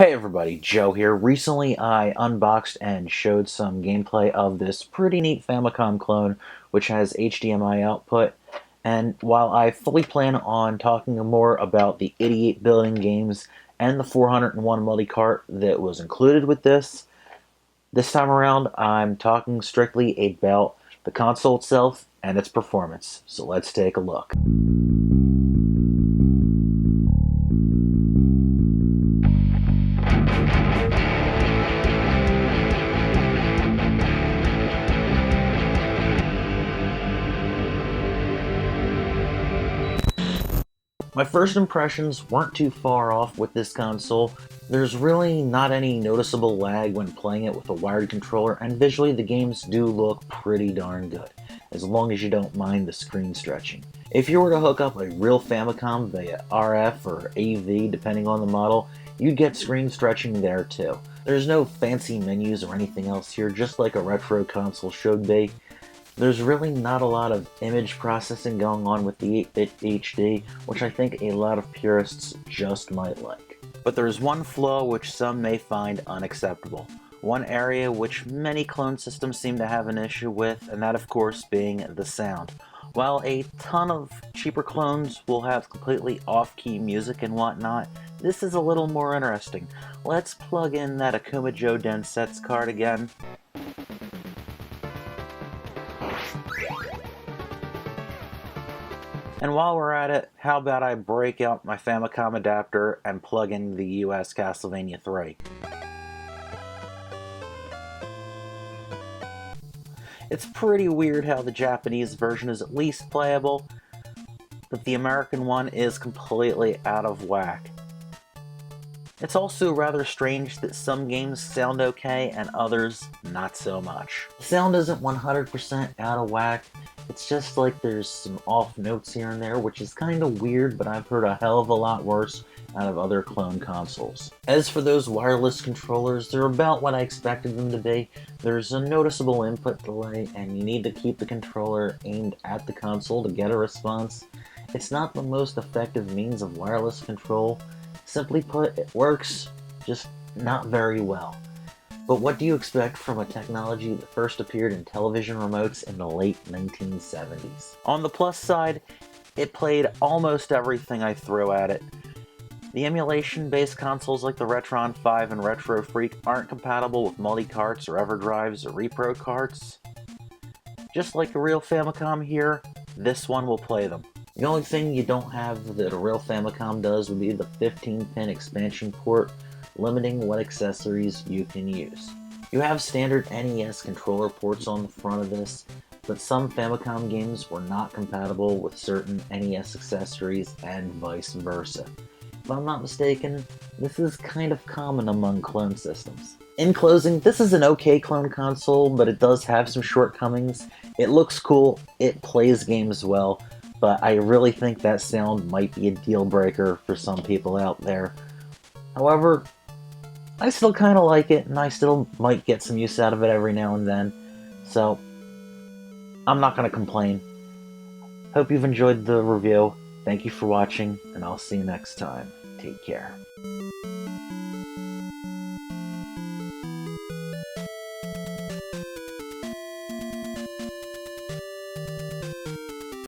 Hey everybody, Joe here. Recently I unboxed and showed some gameplay of this pretty neat Famicom clone which has HDMI output, and while I fully plan on talking more about the 88 building games and the 401 multi-cart that was included with this time around I'm talking strictly about the console itself and its performance. So let's take a look. My first impressions weren't too far off with this console. There's really not any noticeable lag when playing it with a wired controller, and visually the games do look pretty darn good, as long as you don't mind the screen stretching. If you were to hook up a real Famicom via RF or AV, depending on the model, you'd get screen stretching there too. There's no fancy menus or anything else here, just like a retro console should be. There's really not a lot of image processing going on with the 8-bit HD, which I think a lot of purists just might like. But there's one flaw which some may find unacceptable. One area which many clone systems seem to have an issue with, and that of course being the sound. While a ton of cheaper clones will have completely off-key music and whatnot, this is a little more interesting. Let's plug in that Akuma Joe Densetsu card again. And while we're at it, how about I break out my Famicom adapter and plug in the US Castlevania 3. It's pretty weird how the Japanese version is at least playable, but the American one is completely out of whack. It's also rather strange that some games sound okay and others not so much. The sound isn't 100% out of whack. It's just like there's some off notes here and there, which is kind of weird, but I've heard a hell of a lot worse out of other clone consoles. As for those wireless controllers, they're about what I expected them to be. There's a noticeable input delay, and you need to keep the controller aimed at the console to get a response. It's not the most effective means of wireless control. Simply put, it works, just not very well. But what do you expect from a technology that first appeared in television remotes in the late 1970s? On the plus side, it played almost everything I threw at it. The emulation-based consoles like the Retron 5 and Retro Freak aren't compatible with multi-carts or EverDrives or repro carts. Just like a real Famicom here, this one will play them. The only thing you don't have that a real Famicom does would be the 15-pin expansion port, limiting what accessories you can use. You have standard NES controller ports on the front of this, but some Famicom games were not compatible with certain NES accessories and vice versa. If I'm not mistaken, this is kind of common among clone systems. In closing, this is an okay clone console, but it does have some shortcomings. It looks cool, it plays games well, but I really think that sound might be a deal breaker for some people out there. However, I still kind of like it, and I still might get some use out of it every now and then, so I'm not going to complain. Hope you've enjoyed the review. Thank you for watching, and I'll see you next time. Take care.